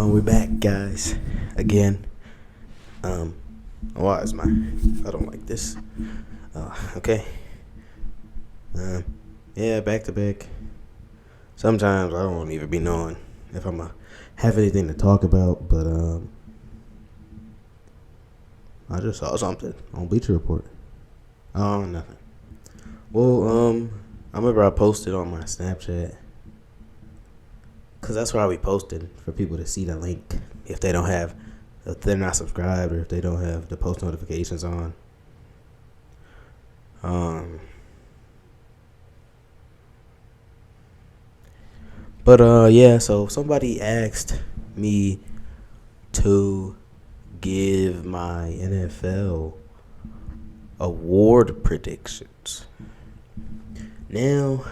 We're back, guys. Again. Why is my? I don't like this. Okay. Yeah, back to back. Sometimes I don't even be knowing if I'm gonna have anything to talk about, but I just saw something on Bleacher Report. Oh, nothing. Well, I remember I posted on my Snapchat. Because that's where I be posting for people to see the link if they're not subscribed or if they don't have the post notifications on. Yeah, so somebody asked me to give my NFL award predictions. Now,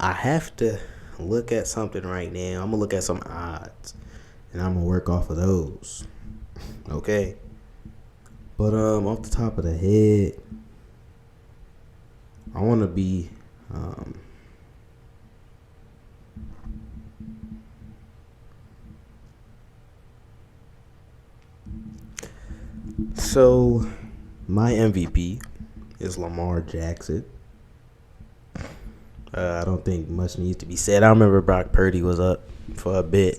I have to look at something right now. I'm gonna look at some odds, and I'm gonna work off of those. Okay. But off the top of the head, I want to be so my MVP is Lamar Jackson. I don't think much needs to be said. I remember Brock Purdy was up for a bit.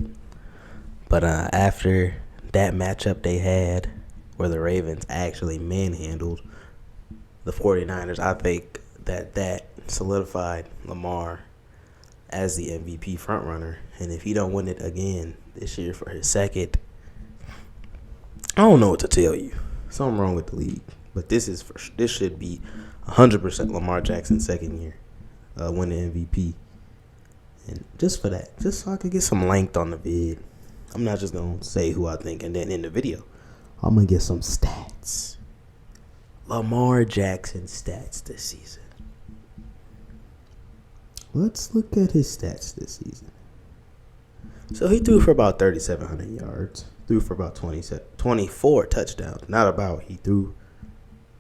But after that matchup they had where the Ravens actually manhandled the 49ers, I think that solidified Lamar as the MVP frontrunner. And if he don't win it again this year for his second, I don't know what to tell you. Something wrong with the league. But this should be 100% Lamar Jackson's second year. Win the MVP. And just for that, just so I could get some length on the vid. I'm not just going to say who I think and then in the video. I'm going to get some stats. Lamar Jackson stats this season. Let's look at his stats this season. So he threw for about 3,700 yards. Threw for about 24 touchdowns. He threw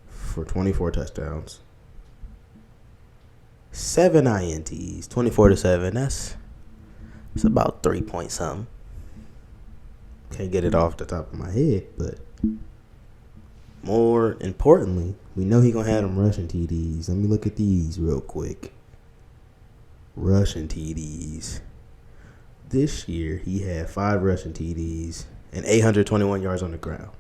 for 24 touchdowns. 7 INTs, 24-7. That's about 3 point something. Can't get it off the top of my head, but more importantly, we know he gonna have them rushing TDs. Let me look at these real quick. Rushing TDs. This year he had 5 rushing TDs and 821 yards on the ground.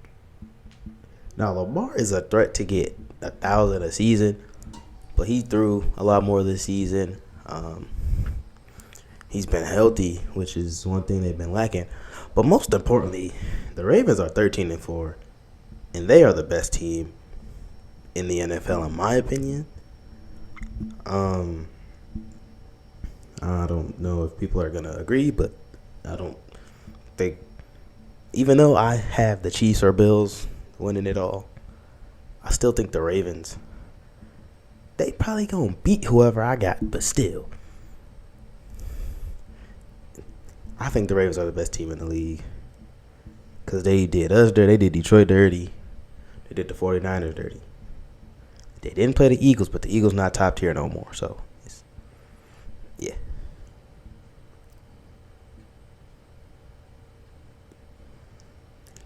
Now Lamar is a threat to get 1,000 a season. But he threw a lot more this season. He's been healthy, which is one thing they've been lacking. But most importantly, the Ravens are 13-4, and they are the best team in the NFL, in my opinion. I don't know if people are gonna agree, but I don't think. Even though I have the Chiefs or Bills winning it all, I still think the Ravens. They probably gonna beat whoever I got, but still. I think the Ravens are the best team in the league. Because they did us dirty. They did Detroit dirty. They did the 49ers dirty. They didn't play the Eagles, but the Eagles not top tier no more. So, yeah.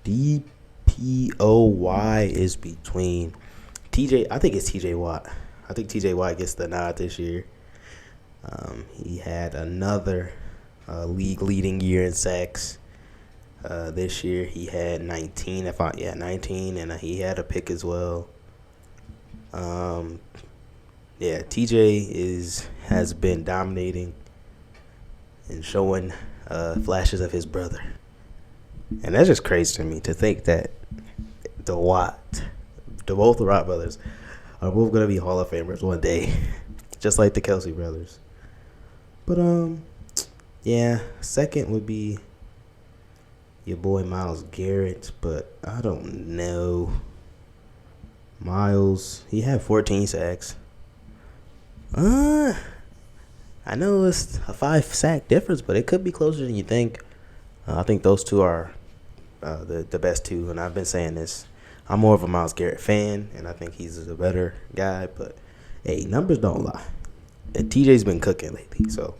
DPOY is between TJ. I think it's TJ Watt. I think TJ Watt gets the nod this year. He had another league-leading year in sacks. This year he had 19. 19, and he had a pick as well. TJ has been dominating and showing flashes of his brother, and that's just crazy to me to think that both the Watt brothers are both going to be Hall of Famers one day, just like the Kelsey brothers. But, second would be your boy Myles Garrett, but I don't know. Myles, he had 14 sacks. I know it's a 5-sack difference, but it could be closer than you think. I think those two are the best two, and I've been saying this. I'm more of a Myles Garrett fan, and I think he's a better guy. But, hey, numbers don't lie. And TJ's been cooking lately, so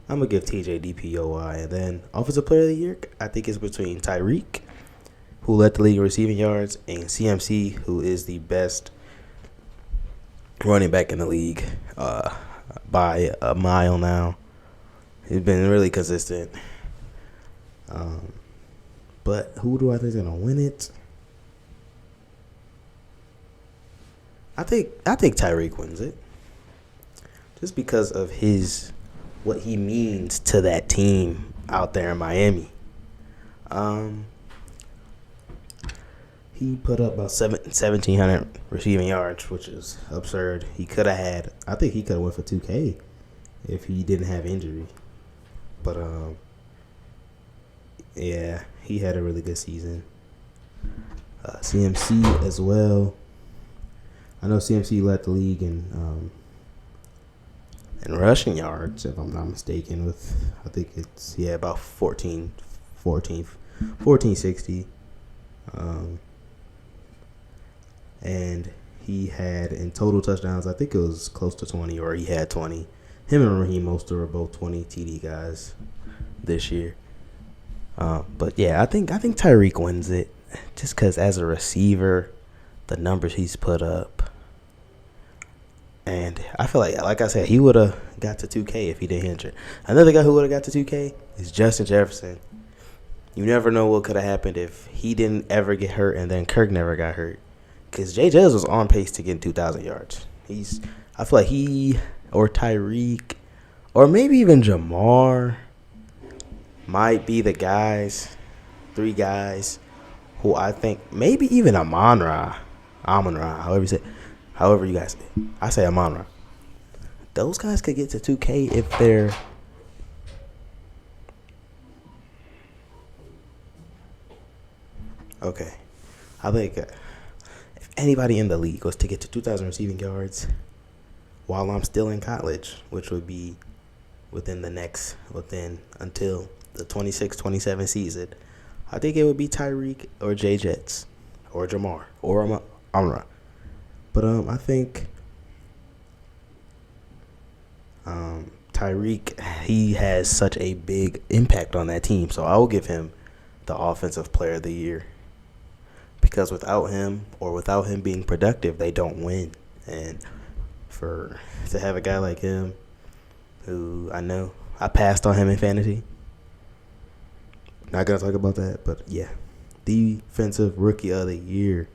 I'm gonna give TJ DPOY, and then offensive player of the year. I think it's between Tyreek, who led the league in receiving yards, and CMC, who is the best running back in the league by a mile now. He's been really consistent. But who do I think is gonna win it? I think Tyreek wins it, just because of what he means to that team out there in Miami. He put up about 1,700 receiving yards, which is absurd. He could have had. I think he could have went for 2K if he didn't have injury. But yeah, he had a really good season. CMC as well. I know CMC led the league in rushing yards, if I'm not mistaken. I think it's about 1460. And he had in total touchdowns, I think it was close to 20, or he had 20. Him and Raheem Mostert were both 20 TD guys this year. But yeah, I think Tyreek wins it, just because as a receiver, the numbers he's put up, and I feel like I said, he would have got to 2K if he didn't injure. Another guy who would have got to 2K is Justin Jefferson. You never know what could have happened if he didn't ever get hurt and then Kirk never got hurt. Because Jay Jez was on pace to get 2,000 yards. I feel like he or Tyreek or maybe even Jamar might be the three guys who I think, maybe even Amon-Ra, however you guys say. I say Amon-Ra. Those guys could get to 2K if they're okay. I think if anybody in the league was to get to 2,000 receiving yards while I'm still in college, which would be until the 26-27 season, I think it would be Tyreek or Jay Jets or Jamar or Amra. But I think Tyreek, he has such a big impact on that team, so I will give him the offensive player of the year. Because without him being productive, they don't win. And to have a guy like him, who I know I passed on him in fantasy. Not gonna talk about that, but yeah, defensive rookie of the year.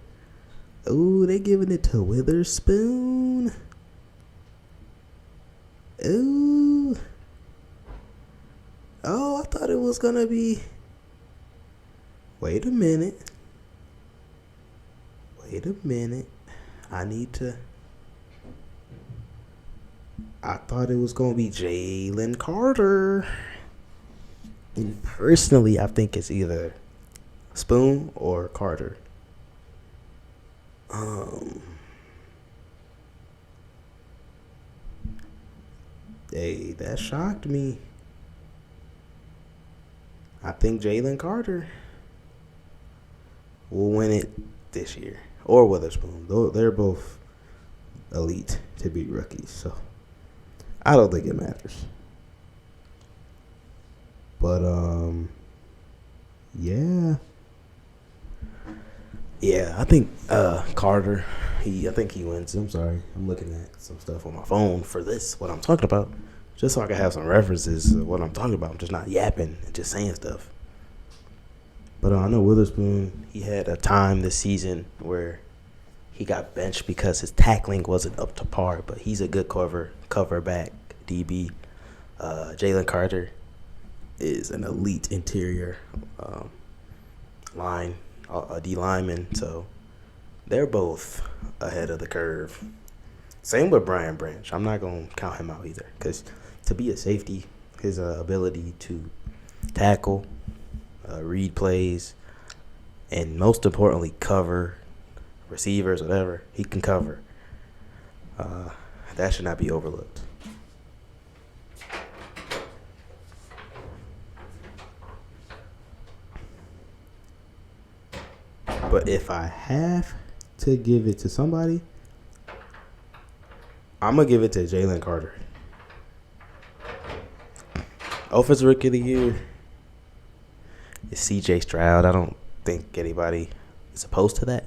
Ooh, they giving it to Witherspoon. Ooh. Oh, I thought it was gonna be. Wait a minute. I thought it was going to be Jalen Carter. And personally, I think it's either Spoon or Carter. Hey, that shocked me. I think Jalen Carter will win it this year. Or Witherspoon. They're both elite to be rookies, so I don't think it matters. But yeah, I think Carter. I think he wins. I'm sorry, I'm looking at some stuff on my phone for what I'm talking about, just so I can have some references of what I'm talking about. I'm just not yapping and just saying stuff. But I know Witherspoon, he had a time this season where he got benched because his tackling wasn't up to par, but he's a good cover back DB. Jalen Carter is an elite interior D lineman, so they're both ahead of the curve. Same with Brian Branch. I'm not going to count him out either, because to be a safety, his ability to tackle, read plays, and most importantly, cover receivers, whatever he can cover. That should not be overlooked. But if I have to give it to somebody, I'm going to give it to Jalen Carter. Offensive Rookie of the Year is C.J. Stroud. I don't think anybody is opposed to that.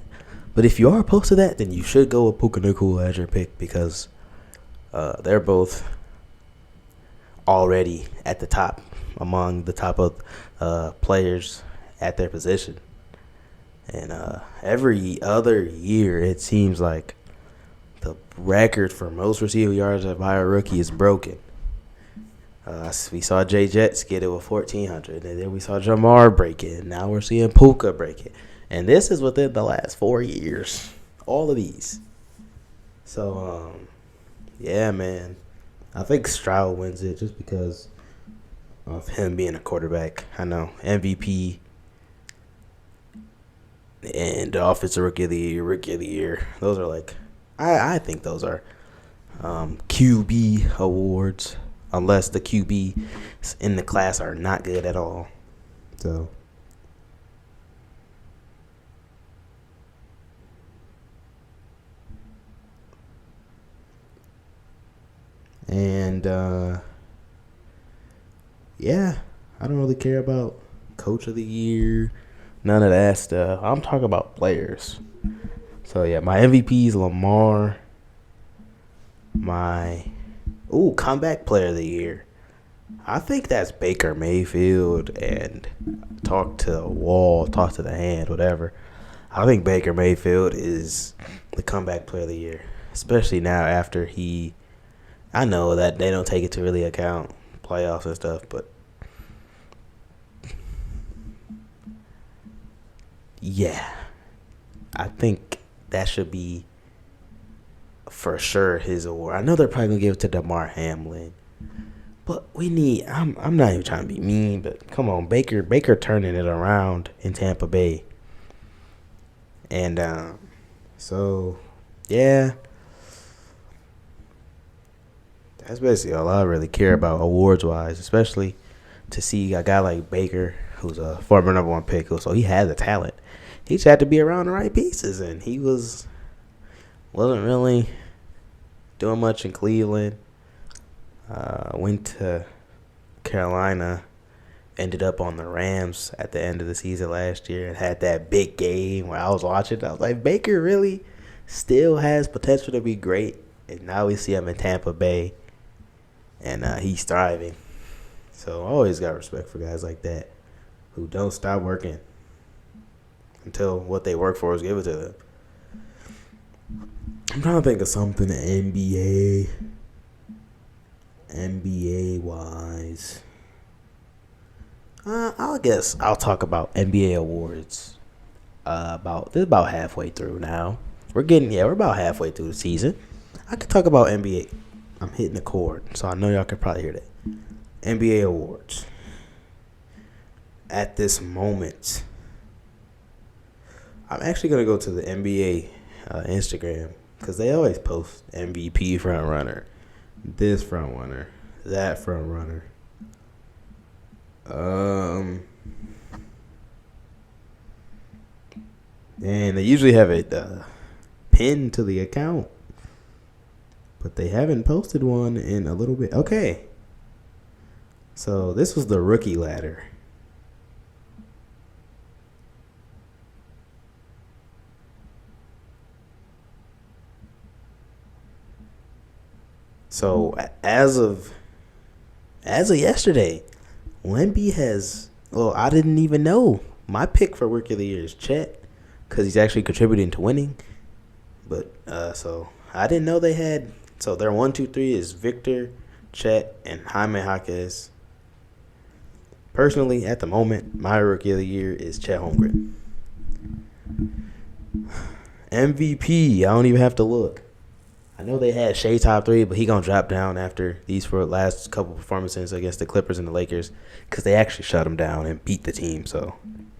But if you are opposed to that, then you should go with Puka Nacua as your pick because they're both already at the top, among the top of players at their position. And every other year, it seems like the record for most receiving yards by a rookie is broken. We saw Jay Jets get it with 1,400, and then we saw Jamar break it, and now we're seeing Puka break it. And this is within the last 4 years, all of these. So, yeah, man. I think Stroud wins it just because of him being a quarterback. I know, MVP and Offensive Rookie of the Year, Rookie of the Year. Those are like, I think those are QB awards, unless the QB in the class are not good at all. So, and yeah, I don't really care about Coach of the Year, none of that stuff. I'm talking about players. So yeah, my MVP is Lamar. My comeback player of the year, I think that's Baker Mayfield. And talk to the wall, talk to the hand, whatever. I think Baker Mayfield is the comeback player of the year, especially now after he. I know that they don't take it to really account playoffs and stuff, but yeah, I think that should be for sure his award. I know they're probably gonna give it to Damar Hamlin, but we need. I'm not even trying to be mean, but come on, Baker turning it around in Tampa Bay, and so yeah, that's basically all I really care about awards wise, especially to see a guy like Baker, who's a former number 1 pick, so he had the talent. He just had to be around the right pieces, and he wasn't really doing much in Cleveland. Went to Carolina, ended up on the Rams at the end of the season last year, and had that big game where I was watching. I was like, Baker really still has potential to be great, and now we see him in Tampa Bay, and he's thriving. So I always got respect for guys like that who don't stop working until what they work for is given to them. I'm trying to think of something NBA wise. I guess I'll talk about NBA awards. This is about halfway through now. We're about halfway through the season. I could talk about NBA. I'm hitting the chord, so I know y'all can probably hear that. NBA awards. At this moment, I'm actually gonna go to the NBA Instagram because they always post MVP front runner, this front runner, that front runner. And they usually have it pinned to the account, but they haven't posted one in a little bit. Okay, so this was the rookie ladder. So as of yesterday, Wemby has. Well, I didn't even know my pick for Rookie of the Year is Chet because he's actually contributing to winning. But so I didn't know they had. So their 1, 2, 3 is Victor, Chet, and Jaime Jaquez. Personally, at the moment, my Rookie of the Year is Chet Holmgren. MVP, I don't even have to look. I know they had Shea top 3, but he gonna drop down after these last couple performances against the Clippers and the Lakers because they actually shut him down and beat the team. So,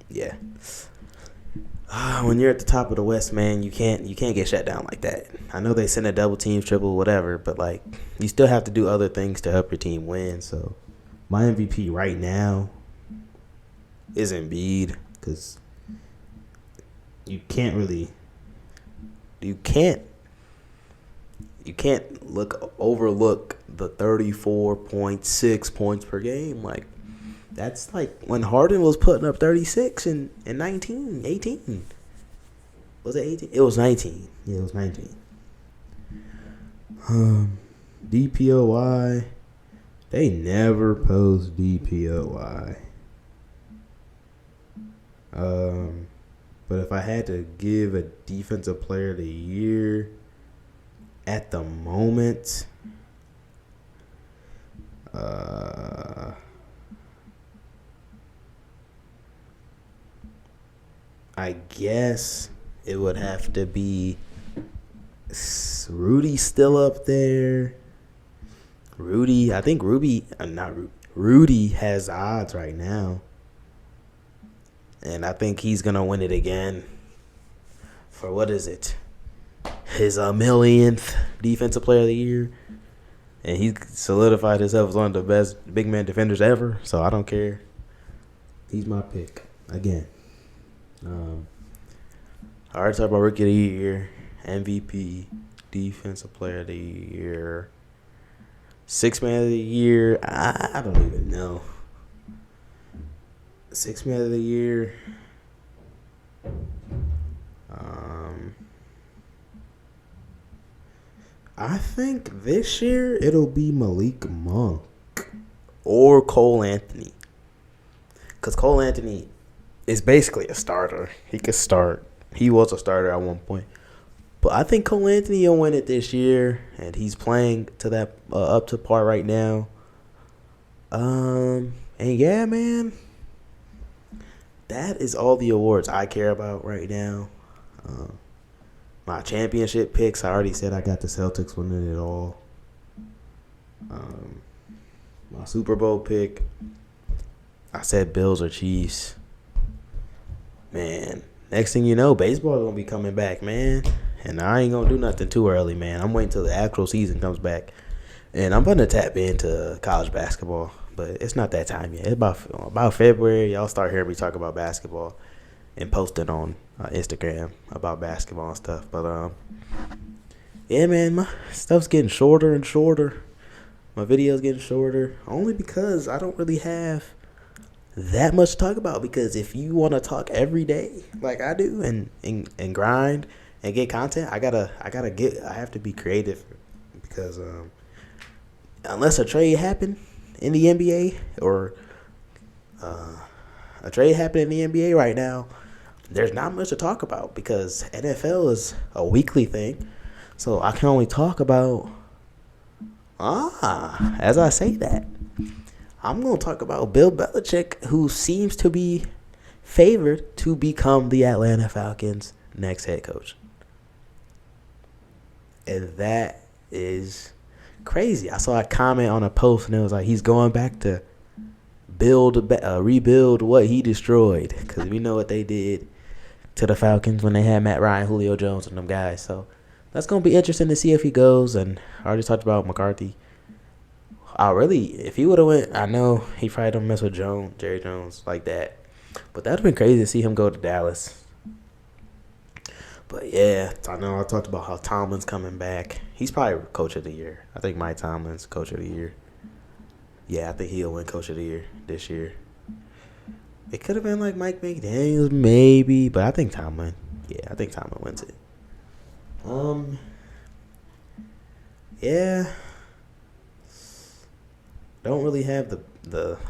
yeah. When you're at the top of the West, man, you can't get shut down like that. I know they send a double team, triple, whatever, but like you still have to do other things to help your team win. So, my MVP right now is Embiid because you can't you can't overlook the 34.6 points per game. Like, that's like when Harden was putting up 36 and 18. Was it 18? It was 19. Yeah, it was 19. DPOY. They never post DPOY. But if I had to give a defensive player of the year at the moment, I guess it would have to be Rudy still up there. Rudy has odds right now. And I think he's going to win it again for, what is it, his millionth defensive player of the year. And he solidified himself as one of the best big man defenders ever. So I don't care. He's my pick again. I already talked about Rookie of the Year, MVP, Defensive Player of the Year, Sixth Man of the Year. I don't even know. Sixth Man of the Year. I think this year it'll be Malik Monk or Cole Anthony. Because Cole Anthony is basically a starter. He could start. He was a starter at one point. But I think Cole Anthony will win it this year, and he's playing to that up to par right now. And yeah, man, that is all the awards I care about right now. My championship picks, I already said I got the Celtics winning it all. My Super Bowl pick, I said Bills or Chiefs. Man, next thing you know, baseball is going to be coming back, man. And I ain't going to do nothing too early, man. I'm waiting till the actual season comes back. And I'm going to tap into college basketball. But it's not that time yet. It's about February, y'all start hearing me talk about basketball and posting on Instagram about basketball and stuff. But, yeah, man, my stuff's getting shorter and shorter. My video's getting shorter. Only because I don't really have that much to talk about. Because if you want to talk every day like I do and grind and get content, I have to be creative. Because unless a trade happened in the NBA or a trade happened in the NBA right now, there's not much to talk about because NFL is a weekly thing. So I can only talk about, as I say that, I'm going to talk about Bill Belichick, who seems to be favored to become the Atlanta Falcons' next head coach. And that is crazy. I saw a comment on a post and it was like, he's going back to rebuild what he destroyed, because we know what they did to the Falcons when they had Matt Ryan, Julio Jones, and them guys. So that's going to be interesting to see if he goes. And I already talked about McCarthy. If he would have went, I know he probably don't mess with Jerry Jones like that. But that would have been crazy to see him go to Dallas. But yeah, I know I talked about how Tomlin's coming back. He's probably coach of the year. I think Mike Tomlin's coach of the year. Yeah, I think he'll win coach of the year this year. It could have been like Mike McDaniels, maybe, but I think Tomlin. Yeah, I think Tomlin wins it. Yeah. Don't really have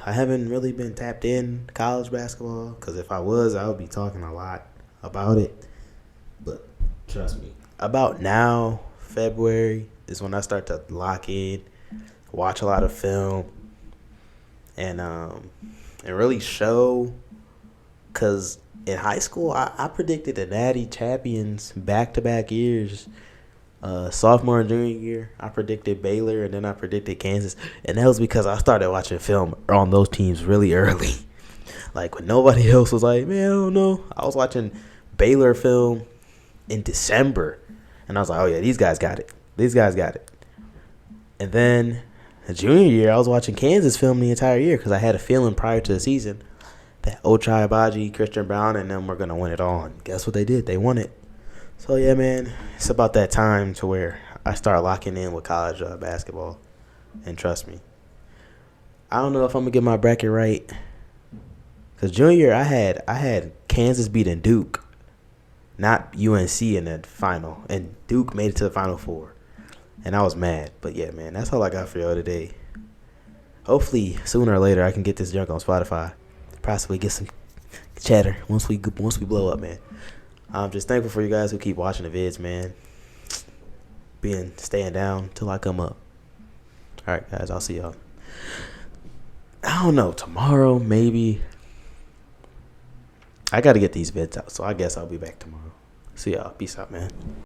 I haven't really been tapped in college basketball, because if I was, I would be talking a lot about it. But trust me, about now, February, is when I start to lock in, watch a lot of film, and really show. Because in high school, I predicted the Natty champions back-to-back years. Sophomore and junior year, I predicted Baylor, and then I predicted Kansas. And that was because I started watching film on those teams really early. Like, when nobody else was like, man, I don't know. I was watching Baylor film in December. And I was like, oh, yeah, these guys got it. And then the junior year, I was watching Kansas film the entire year because I had a feeling prior to the season that Ochai Agbaji, Christian Brown, and them were going to win it all. And guess what they did? They won it. So, yeah, man, it's about that time to where I start locking in with college basketball. And trust me, I don't know if I'm gonna get my bracket right. Cause junior year I had Kansas beating Duke, not UNC in the final, and Duke made it to the Final Four, and I was mad. But yeah, man, that's all I got for y'all today. Hopefully, sooner or later, I can get this junk on Spotify. Possibly get some chatter once we blow up, man. I'm just thankful for you guys who keep watching the vids, man. Staying down till I come up. All right, guys, I'll see y'all. I don't know, tomorrow maybe. I got to get these vids out, so I guess I'll be back tomorrow. See y'all. Peace out, man.